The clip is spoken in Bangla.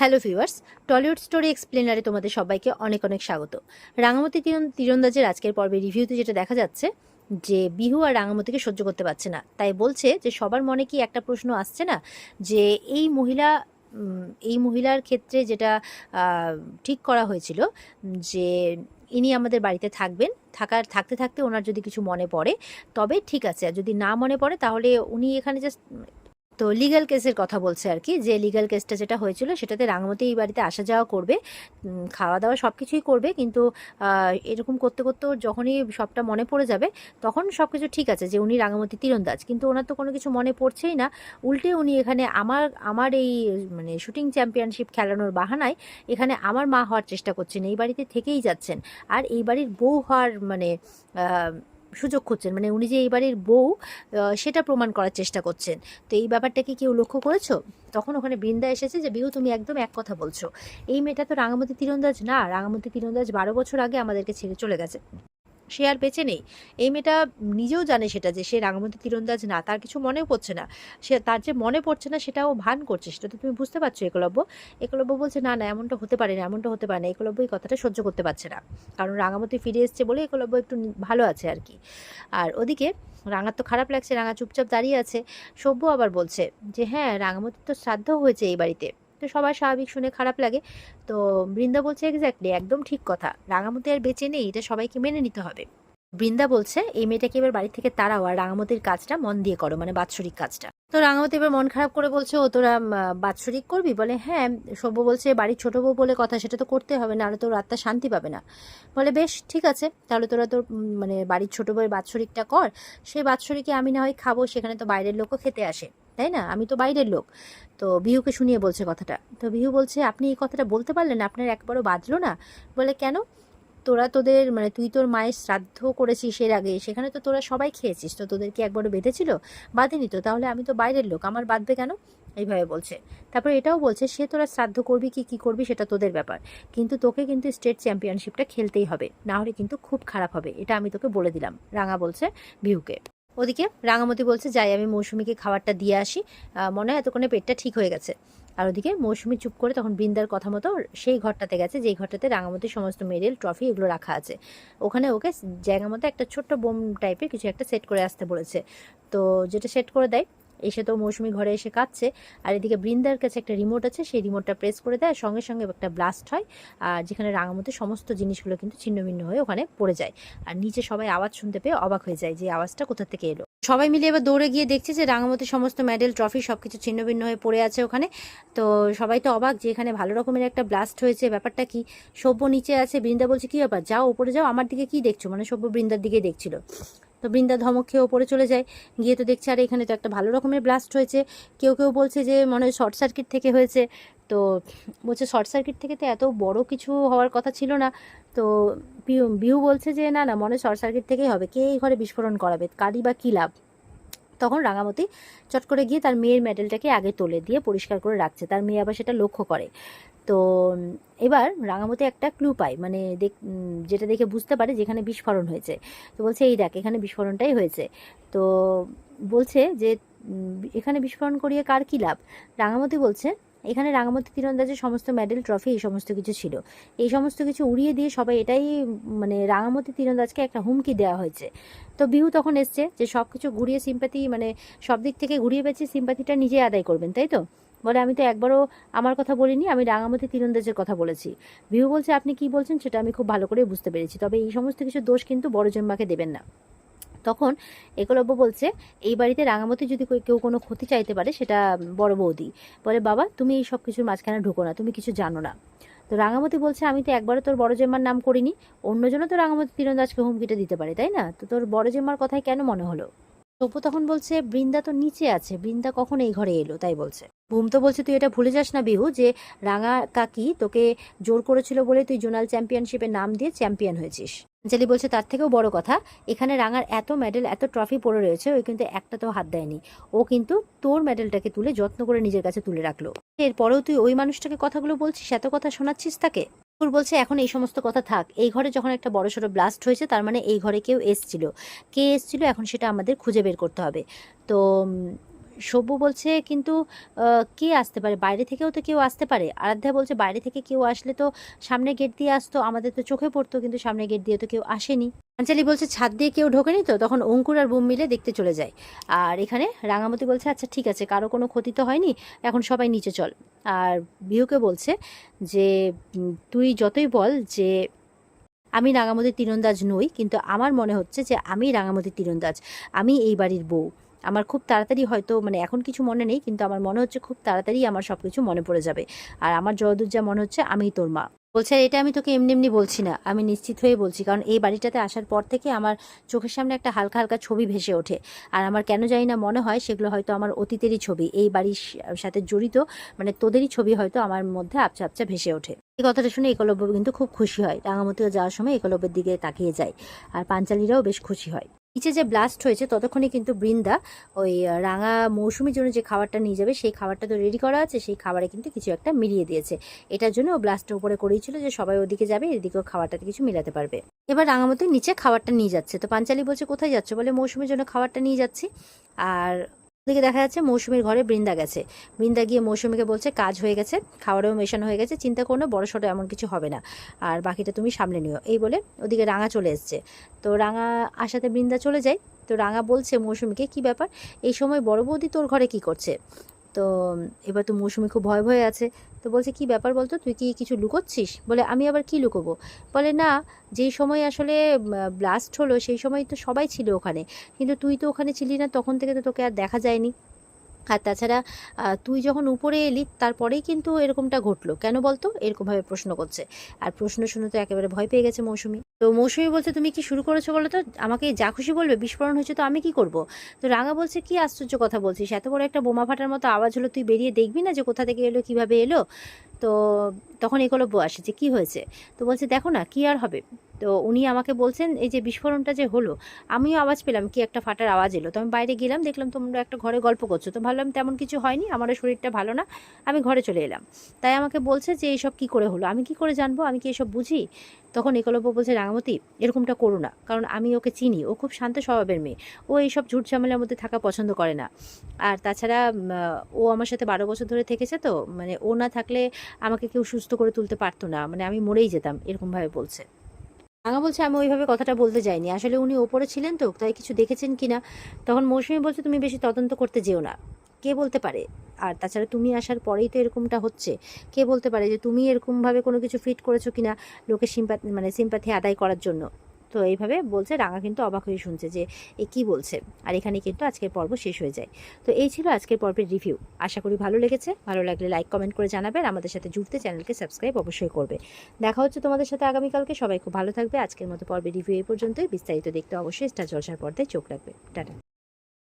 হ্যালো ভিউয়ার্স, টলিউড স্টোরি এক্সপ্লেনারে তোমাদের সবাইকে অনেক অনেক স্বাগত। রাঙামাটি তীরন্দাজের আজকের পর্বে রিভিউতে যেটা দেখা যাচ্ছে যে বিহু আর রাঙামাটিকে সহ্য করতে পারছে না, তাই বলছে যে সবার মনে কি একটা প্রশ্ন আসছে না যে এই মহিলা এই মহিলার ক্ষেত্রে যেটা ঠিক করা হয়েছিল যে ইনি আমাদের বাড়িতে থাকবেন, থাকতে থাকতে ওনার যদি কিছু মনে পড়ে তবে ঠিক আছে, আর যদি না মনে পড়ে তাহলে উনি এখানে জাস্ট তো লিগ্যাল কেসের কথা বলছে আর কি, যে লিগ্যাল কেসটা যেটা হয়েছিল সেটাতে রাঙামাটি এই বাড়িতে আসা যাওয়া করবে, খাওয়া দাওয়া সব কিছুই করবে, কিন্তু এরকম করতে করতে ওর যখনই সবটা মনে পড়ে যাবে তখন সব কিছু ঠিক আছে যে উনি রাঙামাটি তীরন্দাজ, কিন্তু ওনার তো কোনো কিছু মনে পড়ছেই না। উল্টে উনি এখানে আমার আমার এই মানে শুটিং চ্যাম্পিয়নশিপ খেলানোর বাহানায় এখানে আমার মা হওয়ার চেষ্টা করছেন, এই বাড়িতে থেকেই যাচ্ছেন আর এই বাড়ির বউ হওয়ার মানে সুযোগ খুঁজছেন, মানে উনি যে এই বাড়ির বউ সেটা প্রমাণ করার চেষ্টা করছেন। তো এই ব্যাপারটা কি কেউ লক্ষ্য করেছো? তখন ওখানে বৃন্দা এসেছে যে বিহু তুমি একদম এক কথা বলছো, এই মেয়েটা তো রাঙামাটি তীরন্দাজ না, রাঙামাটি তীরন্দাজ 12 বছর আগে আমাদেরকে ছেড়ে চলে গেছে, সে আর বেঁচে নেই। এই মেয়েটা নিজেও জানে সেটা, যে সে রাঙামাটি তীরন্দাজ না, তার কিছু মনেও পড়ছে না, সে তার যে মনে পড়ছে না সেটাও ভান করছে, সেটা তো তুমি বুঝতে পারছো। একলব্য একলব্য বলছে না না, এমনটা হতে পারে না, এমনটা হতে পারে না। একলব্য এই কথাটা সহ্য করতে পারছে না, কারণ রাঙামাটি ফিরে এসছে বলে একলব্য একটু ভালো আছে আর কি। আর ওদিকে রাঙার তো খারাপ লাগছে, রাঙা চুপচাপ দাঁড়িয়ে আছে। সভ্য আবার বলছে যে হ্যাঁ, রাঙামাটির তো শ্রাদ্ধ হয়েছে এই বাড়িতে, তো সবার স্বাভাবিক শুনে খারাপ লাগে। তো বৃন্দা বলছে এক্স্যাক্টলি একদম ঠিক কথা, রাঙামাটি আর বেঁচে নেই, এটা সবাইকে মেনে নিতে হবে। বৃন্দা বলছে এই মেয়েটাকে এবার বাড়ি থেকে তাড়াও আর রাঙামতির কাজটা মন দিয়ে করো, মানে বাৎসরিক কাজটা। তো রাঙামতি এবার মন খারাপ করে বলছে ও তোরা বাৎসরিক করবি? বলে হ্যাঁ। সভ্য বলছে বাড়ির ছোট বউ বলে কথা, সেটা তো করতে হবে, নাহলে তোর রাতটা শান্তি পাবে না। বলে বেশ ঠিক আছে, তাহলে তোরা তোর মানে বাড়ির ছোট বউয়ের বাৎসরিকটা কর, সেই বাৎসরিকে আমি না হয় খাবো, সেখানে তো বাইরের লোকও খেতে আসে, তাই না? আমি তো বাইরের লোক। তো বিহুকে শুনিয়ে বলছে কথাটা। তো বিহু বলছে আপনি এই কথাটা বলতে পারলেন, আপনার একবারও বাজলো না? বলে কেন? তোরা তোদের মানে তুই তোর মায়ের শ্রাদ্ধ করেছিস এর আগে, সেখানে তো তোরা সবাই খেয়েছিস, তো তোদের কি একবারও বেঁধেছিল? বাঁধেনি তো, তাহলে আমি তো বাইরের লোক, আমার বাঁধবে কেন? এইভাবে বলছে। তারপর এটাও বলছে সে তোরা শ্রাদ্ধ করবি কি করবি সেটা তোদের ব্যাপার, কিন্তু তোকে কিন্তু স্টেট চ্যাম্পিয়নশিপটা খেলতেই হবে, না হলে কিন্তু খুব খারাপ হবে, এটা আমি তোকে বলে দিলাম, রাঙা বলছে বিহুকে। ওদিকে রাঙামতি বলছে যাই আমি মৌসুমীকে খাবারটা দিয়ে আসি, মনে হয় এতক্ষণে পেটটা ঠিক হয়ে গেছে। আর ওদিকে মৌসুমী চুপ করে তখন বৃন্দার কথা মতো সেই ঘরটাতে গেছে, যেই ঘরটাতে রাঙামতির সমস্ত মেডেল ট্রফি এগুলো রাখা আছে। ওখানে ওকে জায়গা মতো একটা ছোট্ট বোম টাইপের কিছু একটা সেট করে আসতে বলেছে। তো যেটা সেট করে দেয়, এসে তো মৌসুমী ঘরে এসে কাঁদছে, আর এদিকে বৃন্দার কাছে একটা রিমোট আছে, সেই রিমোটটা প্রেস করে দেয়, সঙ্গে সঙ্গে একটা ব্লাস্ট হয়, আর যেখানে রাঙামতির সমস্ত জিনিসগুলো কিন্তু ছিন্নভিন্ন হয়ে ওখানে পড়ে যায়। আর নিচে সবাই আওয়াজ শুনতে পেয়ে অবাক হয়ে যায় যে আওয়াজটা কোথা থেকে এলো। সবাই মিলে এবার দৌড়ে গিয়ে দেখছে যে রাঙামতির সমস্ত মেডেল ট্রফি সবকিছু ছিন্নভিন্ন হয়ে পড়ে আছে ওখানে। তো সবাই তো অবাক যে এখানে ভালো রকমের একটা ব্লাস্ট হয়েছে, ব্যাপারটা কি? সভ্য নিচে আছে, বৃন্দা বলছে কি ব্যাপার, যাও উপরে যাও, আমার দিকে কি দেখছো? মানে সভ্য বৃন্দার দিকে দেখছিল। তো বৃন্দা ধমক খেয়ে ওপরে চলে যায়, গিয়ে তো দেখছে আর এখানে তো একটা ভালো রকমের ব্লাস্ট হয়েছে। কেউ কেউ বলছে যে মনে হয় শর্ট সার্কিট থেকে হয়েছে। তো বলছে শর্ট সার্কিট থেকে তো এত বড় কিছু হওয়ার কথা ছিল না। তো বিহু বলছে যে না না, মনে শর্ট সার্কিট থেকেই হবে, কে এই ঘরে বিস্ফোরণ করাবে, কারই বা কী লাভ? তখন রাঙামতি চট করে গিয়ে তার মেয়ের মেডেলটাকে আগে তুলে দিয়ে পরিষ্কার করে রাখছে, তার মেয়ে আবার সেটা লক্ষ্য করে। তো এবার রাঙামতি একটা ক্লু পায়, মানে যেটা দেখে বুঝতে পারে যেখানে বিস্ফোরণ হয়েছে। তো বলছে এই দেখ, এখানে বিস্ফোরণটাই হয়েছে। তো বলছে যে এখানে বিস্ফোরণ করিয়ে কার কী লাভ? রাঙামতি বলছে এখানে রাঙামতি তীরন্দাজের সমস্ত মেডেল ট্রফি এই সমস্ত কিছু ছিল, এই সমস্ত কিছু উড়িয়ে দিয়ে সবাই এটাই মানে রাঙামতি তীরন্দাজকে একটা হুমকি দেওয়া হয়েছে। তো বিহু তখন এসছে যে সব কিছু ঘুরিয়ে সিম্প্যাথি মানে সব দিক থেকে ঘুরিয়ে পেয়েছি, সিম্প্যাথিটা নিজে আদায় করবেন, তাই তো? বলে আমি তো একবারও আমার কথা বলিনি, আমি রাঙামাটি তীরন্দাজের কথা বলেছি। বিহু বলছে আপনি কি বলছেন সেটা আমি খুব ভালো করে বুঝতে পেরেছি, তবে এই সমস্ত কিছু দোষ কিন্তু বড় জম্মাকে দেবেন না। তখন একলব্য বলছে এই বাড়িতে রাঙামতি যদি কেউ কোনো ক্ষতি চাইতে পারে সেটা বড় বৌদি। বলে বাবা তুমি এই সব কিছুর মাঝখানে ঢুকো না, তুমি কিছু জানো না। তো রাঙামতি বলছে আমি তো একবারও তোর বড় জেম্মার নাম করিনি, অন্যজনও তো রাঙামতি তীরন্দাজকে হুমকিটা দিতে পারে, তাই না? তো তোর বড় জেম্মার কথাই কেন মনে হলো? তপু তখন বলছে বৃন্দা তো নিচে আছে, বৃন্দা কখন এই ঘরে এলো তাই বলছে। বুম তো বলছে তুই এটা ভুলে যাস না বিহু, যে রাঙা কাকি তোকে জোর করেছিল বলে তুই জোনাল চ্যাম্পিয়নশিপের নাম দিয়ে চ্যাম্পিয়ন হয়েছিস। অঞ্জলি বলছে তার থেকেও বড় কথা, এখানে রাঙার এত মেডেল এত ট্রফি পড়ে রয়েছে, ওই কিন্তু একটাতেও হাত দেয়নি, ও কিন্তু তোর মেডেলটাকে তুলে যত্ন করে নিজের কাছে তুলে রাখলো। এরপরেও তুই ওই মানুষটাকে কথাগুলো বলছিস, এত কথা শোনাচ্ছিস তাকে। বলছে এখন এই সমস্ত কথা থাক, এই ঘরে যখন একটা বড়সড় ব্লাস্ট হয়েছে তার মানে এই ঘরে কেউ এসছিল, কে এসছিল এখন সেটা আমাদের খুঁজে বের করতে হবে। তো সব্য বলছে কিন্তু কে আসতে পারে, বাইরে থেকেও তো কেউ আসতে পারে। আরাধ্যা বলছে বাইরে থেকে কেউ আসলে তো সামনে গেট দিয়ে আসতো, আমাদের তো চোখে পড়তো, কিন্তু সামনে গেট দিয়ে তো কেউ আসেনি। পাঞ্চালি বলছে ছাদ দিয়ে কেউ ঢোকেনি তো। তখন অঙ্কুর আর বুম মিলে দেখতে চলে যায়। আর এখানে রাঙামতি বলছে আচ্ছা ঠিক আছে, কারো কোনো ক্ষতি তো হয়নি, এখন সবাই নিচে চল। আর বিহুকে বলছে যে তুই যতই বল যে আমি রাঙামতির তীরন্দাজ নই, কিন্তু আমার মনে হচ্ছে যে আমি রাঙামতির তীরন্দাজ, আমি এই বাড়ির বউ। আমার খুব তাড়াতাড়ি হয়তো মানে এখন কিছু মনে নেই, কিন্তু আমার মনে হচ্ছে খুব তাড়াতাড়ি আমার সব কিছু মনে পড়ে যাবে। আর আমার যতদূর যা মনে হচ্ছে আমিই তোর মা। বলছে এটা আমি তোকে এমনি এমনি বলছি না, আমি নিশ্চিত হয়ে বলছি, কারণ এই বাড়িটাতে আসার পর থেকে আমার চোখের সামনে একটা হালকা হালকা ছবি ভেসে ওঠে। আর আমার কেন জানি না মনে হয় সেগুলো হয়তো আমার অতীতেরই ছবি, এই বাড়ির সাথে জড়িত, মানে তোদেরই ছবি হয়তো আমার মধ্যে আবছা আবছা ভেসে ওঠে। এই কথাটা শুনে একলব্য কিন্তু খুব খুশি হয়। রাঙামতিও যাওয়ার সময় একলব্যের দিকে তাকিয়ে যায়, আর পাঞ্চালীরাও বেশ খুশি হয়। নিচে যে ব্লাস্ট হয়েছে ততক্ষণে কিন্তু বৃন্দা ওই রাঙা মৌসুমীর জন্য যে খাবারটা নিয়ে যাবে সেই খাবারটা তো রেডি করা আছে, সেই খাবারে কিন্তু কিছু একটা মিলিয়ে দিয়েছে। এটার জন্য ও ব্লাস্টের উপরে করেছিল যে সবাই ওদিকে যাবে, এদিকেও খাবারটাতে কিছু মিলাতে পারবে। এবার রাঙামতি নিচে খাবারটা নিয়ে যাচ্ছে, তো পাঞ্চালী বলছে কোথায় যাচ্ছে, বলে মৌসুমীর জন্য খাবারটা নিয়ে যাচ্ছি। আর ওদিকে দেখা যাচ্ছে মৌসুমীর ঘরে বৃন্দা গেছে। বৃন্দা গিয়ে মৌসুমীকে বলছে কাজ হয়ে গেছে, খাবারেও মেশানো হয়ে গেছে, চিন্তা করো না, বড়সড় এমন কিছু হবে না, আর বাকিটা তুমি সামলে নিও। এই বলে ওদিকে রাঙা চলে এসছে। তো রাঙা আসাতে বৃন্দা চলে যায়। তো রাঙা বলছে মৌসুমীকে কি ব্যাপার, এই সময় বড় বৌদি তোর ঘরে কি করছে? তো এবার তো মৌসুমী খুব ভয় ভয়ে আছে। তো বলছে কি ব্যাপার বলতো, তুই কি কিছু লুকোচ্ছিস? বলে আমি আবার কি লুকোবো। বলে না, যেই সময় আসলে ব্লাস্ট হলো সেই সময় তো সবাই ছিল ওখানে, কিন্তু তুই তো ওখানে ছিলি না, তখন থেকে তো তোকে আর দেখা যায়নি। আর তাছাড়া তুই যখন উপরে এলি তারপরেই কিন্তু এরকমটা ঘটলো, কেন বলতো? এরকমভাবে প্রশ্ন করছে। আর প্রশ্ন শুনে তো একেবারে ভয় পেয়ে গেছে মৌসুমী। তো মৌসুমী বলছে তুমি কি শুরু করেছো বলো তো, আমাকে যা খুশি বলবে, বিস্ফোরণ হয়েছে তো আমি কি করব? তো রাঙা বলছে কি আশ্চর্য কথা বলছিস, এত বড় একটা বোমা ফাটার মতো আওয়াজ হলো, তুই বেরিয়ে দেখবি না যে কোথা থেকে এলো, কিভাবে এলো? তো তখন একলব্য আসে যে কি হয়েছে। তো বলছে দেখো না কি আর হবে। তো উনি আমাকে বলছেন এই যে বিস্ফোরণটা যে হলো, আমিও আওয়াজ পেলাম, কি একটা ফাটার আওয়াজ এলো, তো আমি বাইরে গেলাম, দেখলাম তোমরা একটা ঘরে গল্প করছো, তো ভাবলাম তেমন কিছু হয়নি, আমারও শরীরটা ভালো না, আমি ঘরে চলে এলাম। তাই আমাকে বলছে যে এইসব কি করে হলো, আমি কি করে জানবো, আমি কি এসব বুঝি? তখন একলব্য বলছে রাঙামতি এরকমটা করো না, কারণ আমি ওকে চিনি, ও খুব শান্ত স্বভাবের মেয়ে, ও এইসব ঝুট ঝামেলার মধ্যে থাকা পছন্দ করে না। আর তাছাড়া ও আমার সাথে 12 বছর ধরে থেকেছে, তো মানে ও না থাকলে আমাকে কেউ সুস্থ করে তুলতে পারতো না, মানে আমি মরেই যেতাম, এরকমভাবে বলছে। রাঙা বলছে আমি ওইভাবে কথাটা বলতে যাইনি, আসলে উনি ওপরে ছিলেন তো, তাই কিছু দেখেছেন কিনা। তখন মৌসুমী বলছে তুমি বেশি তদন্ত করতে যেও না, কে বলতে পারে। আর তাছাড়া তুমি আসার পরেই তো এরকমটা হচ্ছে, কে বলতে পারে যে তুমি এরকমভাবে কোনো কিছু ফিট করেছো কিনা লোকের সিম্পাথি আদায় করার জন্য। তো এইভাবে বলছে, রাঙা কিন্তু অবাক হয়ে শুনছে যে এ কি বলছে। আর এখানে কিন্তু আজকের পর্ব শেষ হয়ে যায়। তো এই ছিল আজকের পর্বের রিভিউ। আশা করি ভালো লেগেছে, ভালো লাগলে লাইক কমেন্ট করে জানাবেন, আমাদের সাথে জুড়তে চ্যানেলকে সাবস্ক্রাইব অবশ্যই করবে। দেখা হচ্ছে তোমাদের সাথে আগামীকালকে, সবাই খুব ভালো থাকবে। আজকের মতো পর্বের রিভিউ এই পর্যন্তই, বিস্তারিত দেখতে অবশ্যই স্টার জলসার পর্দায় চোখ রাখবে। টাটা।